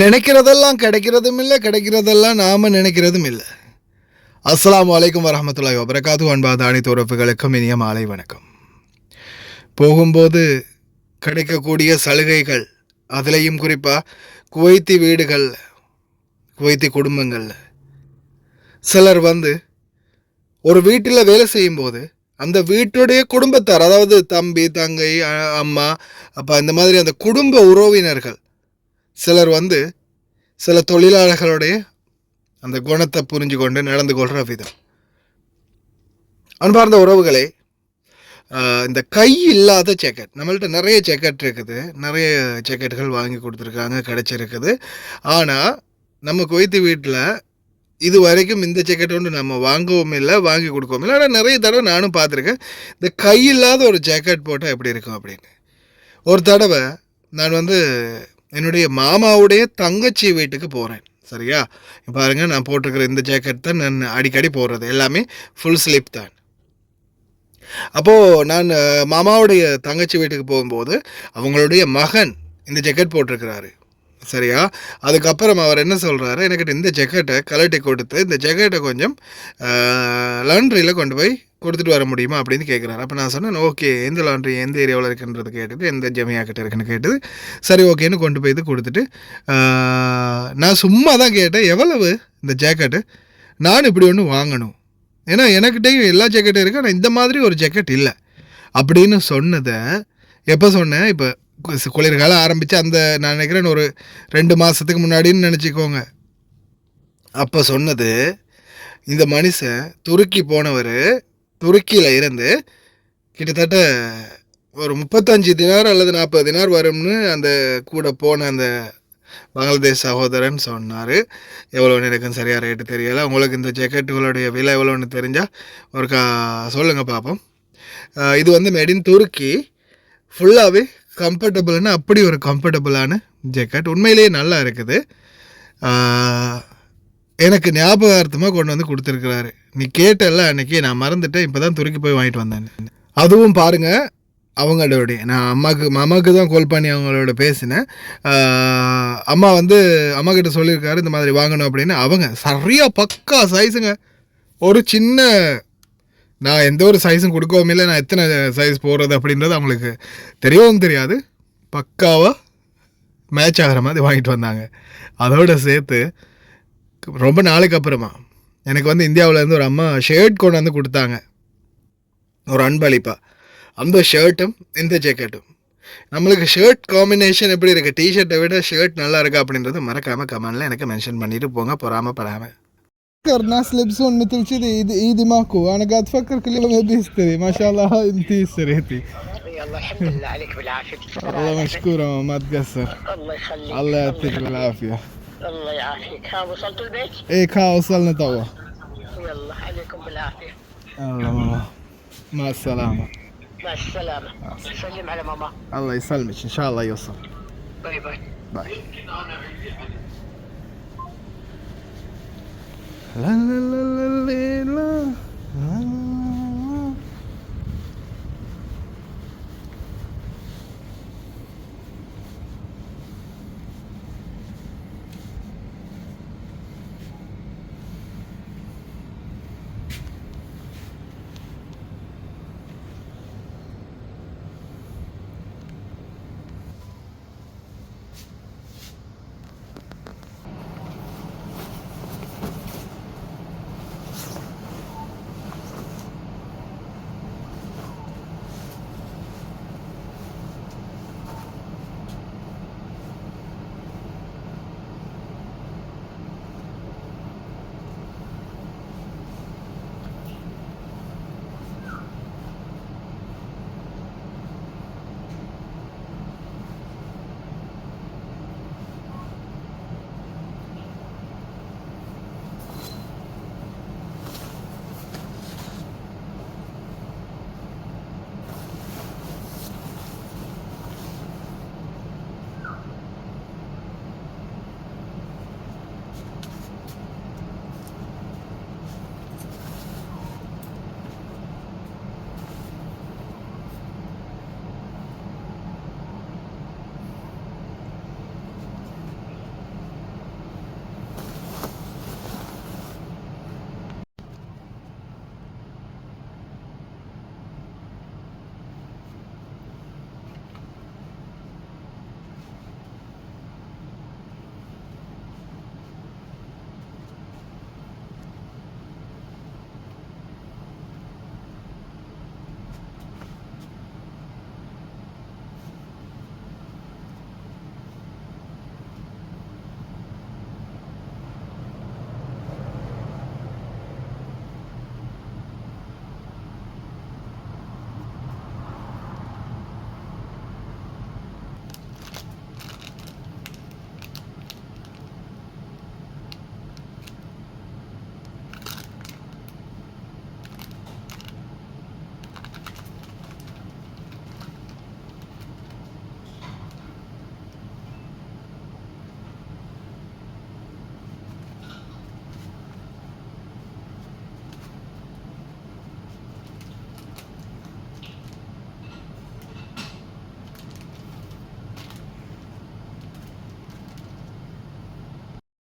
நினைக்கிறதெல்லாம் கிடைக்கிறதும் இல்லை, கிடைக்கிறதெல்லாம் நாம் நினைக்கிறதும் இல்லை. அஸ்ஸலாமு அலைக்கும் வரஹ்மத்துல்லாஹி வபரகாத்துஹு. அன்பார்ந்த அனைத்து உறவுகளுக்கும் இனிய மாலை வணக்கம். போகும்போது கிடைக்கக்கூடிய சலுகைகள், அதுலேயும் குறிப்பாக குவைத்தி வீடுகள், குவைத்தி குடும்பங்கள், சிலர் ஒரு வீட்டில் வேலை செய்யும்போது அந்த வீட்டுடைய குடும்பத்தார், அதாவது தம்பி, தங்கை, அம்மா, அப்பா, இந்த மாதிரி அந்த குடும்ப உறவினர்கள் சிலர் சில தொழிலாளர்களுடைய அந்த குணத்தை புரிஞ்சு கொண்டு நடந்து கொள்கிற விதம். அன்பார்ந்த உறவுகளே, இந்த கை இல்லாத ஜாக்கெட், நம்மள்ட்ட நிறைய ஜாக்கெட் இருக்குது, நிறைய ஜாக்கெட்டுகள் வாங்கி கொடுத்துருக்காங்க, கிடச்சிருக்குது. ஆனால் நம்ம குவைத்து வீட்டில் இது வரைக்கும் இந்த ஜாக்கெட் ஒன்று நம்ம வாங்கவும் இல்லை, வாங்கி கொடுக்கவும் இல்லை. ஆனால் நிறைய தடவை நானும் பார்த்துருக்கேன், இந்த கை இல்லாத ஒரு ஜாக்கெட் போட்டால் எப்படி இருக்கும் அப்படின்னு. ஒரு தடவை நான் என்னுடைய மாமாவுடைய தங்கச்சி வீட்டுக்கு போகிறேன். சரியா, பாருங்கள், நான் போட்டிருக்கிற இந்த ஜாக்கெட் தான் நான் அடிக்கடி போடுறது, எல்லாமே ஃபுல் ஸ்லீப் தான். அப்போது நான் மாமாவுடைய தங்கச்சி வீட்டுக்கு போகும்போது அவங்களுடைய மகன் இந்த ஜாக்கெட் போட்டிருக்கிறாரு. சரியா, அதுக்கப்புறம் அவர் என்ன சொல்கிறாரு, எனக்கிட்ட இந்த ஜாக்கெட்டை கலட்டி கொடுத்து இந்த ஜாக்கெட்டை கொஞ்சம் லாண்ட்ரியில் கொண்டு போய் கொடுத்துட்டு வர முடியுமா அப்படின்னு கேட்குறாரு. அப்போ நான் சொன்னேன், ஓகே, எந்த லாண்ட்ரி எந்த ஏரியாவில் இருக்குன்றது கேட்டுட்டு, எந்த ஜமியா கிட்ட இருக்குன்னு கேட்டது. சரி, ஓகேன்னு கொண்டு போய் இது கொடுத்துட்டு, நான் சும்மா தான் கேட்டேன், எவ்வளவு இந்த ஜாக்கெட்டு, நான் இப்படி ஒன்று வாங்கணும், ஏன்னா எனக்கிட்டையும் எல்லா ஜாக்கெட்டும் இருக்குது, ஆனால் இந்த மாதிரி ஒரு ஜாக்கெட் இல்லை அப்படின்னு சொன்னதை எப்போ சொன்னேன், இப்போ குளிர்காலம் ஆரம்பித்து அந்த நான் நினைக்கிறேன் ஒரு 2 மாதத்துக்கு முன்னாடின்னு நினச்சிக்கோங்க. அப்போ சொன்னது, இந்த மனுஷன் துருக்கி போனவர், துருக்கியில் இருந்து கிட்டத்தட்ட ஒரு 35 தினார் அல்லது 40 தினார் வரும்னு அந்த கூட போன அந்த பங்களாதேஷ் சகோதரன் சொன்னார். எவ்வளோன்னு எனக்கும் சரியாக ரேட்டு தெரியலை. உங்களுக்கு இந்த ஜாக்கெட்டுகளுடைய விலை எவ்வளோன்னு தெரிஞ்சால் ஒரு சொல்லுங்கள் பார்ப்போம். இது மேட் இன் துருக்கி, ஃபுல்லாகவே கம்ஃபர்டபுள்னு, அப்படி ஒரு கம்ஃபர்டபுளான ஜாக்கெட், உண்மையிலேயே நல்லா இருக்குது. எனக்கு ஞாபகார்த்தமாக கொண்டு கொடுத்துருக்குறாரு. நீ கேட்டல அன்றைக்கி, நான் மறந்துட்டேன், இப்போ தான் துருக்கி போய் வாங்கிட்டு வந்தேன். அதுவும் பாருங்கள், அவங்களுடைய நான் மாமாவுக்கு தான் கால் பண்ணி அவங்களோட பேசினேன். அம்மா அம்மாக்கிட்ட சொல்லியிருக்காரு இந்த மாதிரி வாங்கணும் அப்படின்னு. அவங்க சரியாக பக்கா சைஸுங்க, ஒரு சின்ன, நான் எந்த ஒரு சைஸும் கொடுக்கவும் இல்லை, நான் எத்தனை சைஸ் போடுறது அப்படின்றது அவங்களுக்கு தெரியவும் தெரியாது, பக்காவாக மேட்ச் ஆகிற மாதிரி வாங்கிட்டு வந்தாங்க. அதோடு சேர்த்து ரொம்ப நாளைக்கு அப்புறமா எனக்கு இந்தியாவிலேருந்து ஒரு அம்மா ஷர்ட் கொண்டு கொடுத்தாங்க, ஒரு அன்பளிப்பாக. அந்த ஷர்ட்டும் இந்த ஜாக்கெட்டும், நம்மளுக்கு ஷர்ட் காம்பினேஷன் எப்படி இருக்குது, டிஷர்ட்டை விட ஷர்ட் நல்லா இருக்கா அப்படின்றது மறக்காமல் கமெண்டில் எனக்கு மென்ஷன் பண்ணிவிட்டு போங்க, பொறாமப்படாமல். ناس يلبسون مثل كذي ايدي ماكو، انا قاعد افكر كل يوم ابي اشتري. ما شاء الله انت اشتريتي. يلا الحمد لله عليك بالعافيه. والله مشكوره، ما تقصر. الله يخليك. الله يعطيك العافيه. الله يعافيك. ها وصلتوا البيت؟ ايه كا وصلنا توا. يلا عليكم بالعافيه. الله ماما، مع السلامه. مع السلامه. سلم على ماما. الله يسلمك، ان شاء الله يوصل. باي باي. باي. لا لا لا لا لا لا.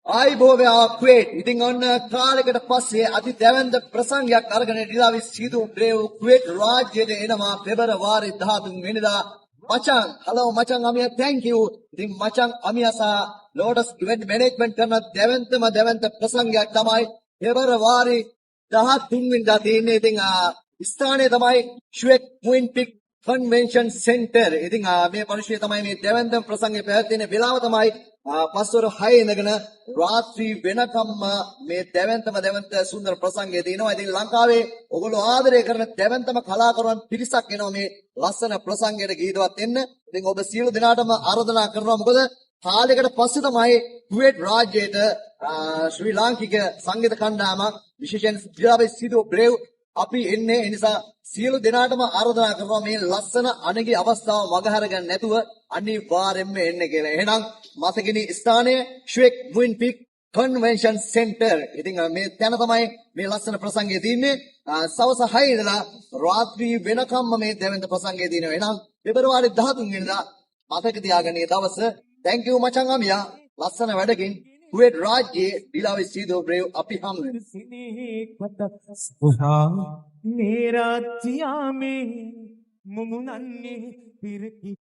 ආයිබෝවයා ක්වේට්. ඉතින් ඔන්න කාලයකට පස්සේ අති දැවැන්ත ප්‍රසංගයක් අරගෙන ඩිලාවිස් සීදු බ්‍රේව් ක්වේට් රාජ්‍යයට එනවා පෙබරවාරි 13 වෙනිදා. මචං, hello මචං අමියා, thank you. ඉතින් මචං අමියා සහ ලෝටස් ඉවෙන්ට් මැනේජ්මන්ට් කරන දැවැන්ත ප්‍රසංගයක් තමයි පෙබරවාරි 13 වෙනිදා තියෙන්නේ. ඉතින් ස්ථානය තමයි ෂුවෙක් මුයින්පික් කන්වෙන්ෂන් සෙන්ටර්. ඉතින් මේ පරිශ්‍රය තමයි මේ දැවැන්තම ප්‍රසංගය පැවැත්වෙන වෙලාව තමයි පස්වර 6 ඉඳගෙන රාත්‍රී වෙනකම්ම මේ දැවැන්ත සුන්දර ප්‍රසංගය තියෙනවා. ඉතින් ලංකාවේ ඔයගොල්ලෝ ආදරය කරන දැවැන්තම කලාකරුවන් පිරිසක් එනවා මේ ලස්සන ප්‍රසංගයට ගීතවත් වෙන්න. ඉතින් ඔබ සියලු දෙනාටම ආරාධනා කරනවා. මොකද කාලයකට පස්සේ තමයි කුවේට් රාජ්‍යයට ශ්‍රී ලාංකික සංගීත කණ්ඩායමක් විශේෂයෙන් ඩිලාවිස් සීදු බ්‍රේව් අපි එන්නේ. ඒ නිසා සියලු දෙනාටම ආරාධනා කරනවා මේ ලස්සන අනගි අවස්ථාව මගහැර ගන්න නැතුව අනිවාර්යෙන්ම එන්න කියලා. එහෙනම් මතකෙනි ස්ථානය ෂුවෙක් මුයින්පික් කන්වෙන්ෂන් සෙන්ටර්. ඉතින් මේ තැන තමයි මේ ලස්සන ප්‍රසංගය තියෙන්නේ. සවස් 6 ඉඳලා රාත්‍රී වෙනකම්ම මේ දැවැන්ත ප්‍රසංගය තියෙනවා. එහෙනම් පෙබරවාරි 13 වෙනිදා මතක තියාගන්න මේ දවස. thank you මචං අමියා. ලස්සන වැඩකින් කුවේට් රාජ්‍යයේ ඩිලාවිස් සීදු බ්‍රේව් අපි හමු වෙනවා. मेरा जिया में मुमुनन्ने फिर की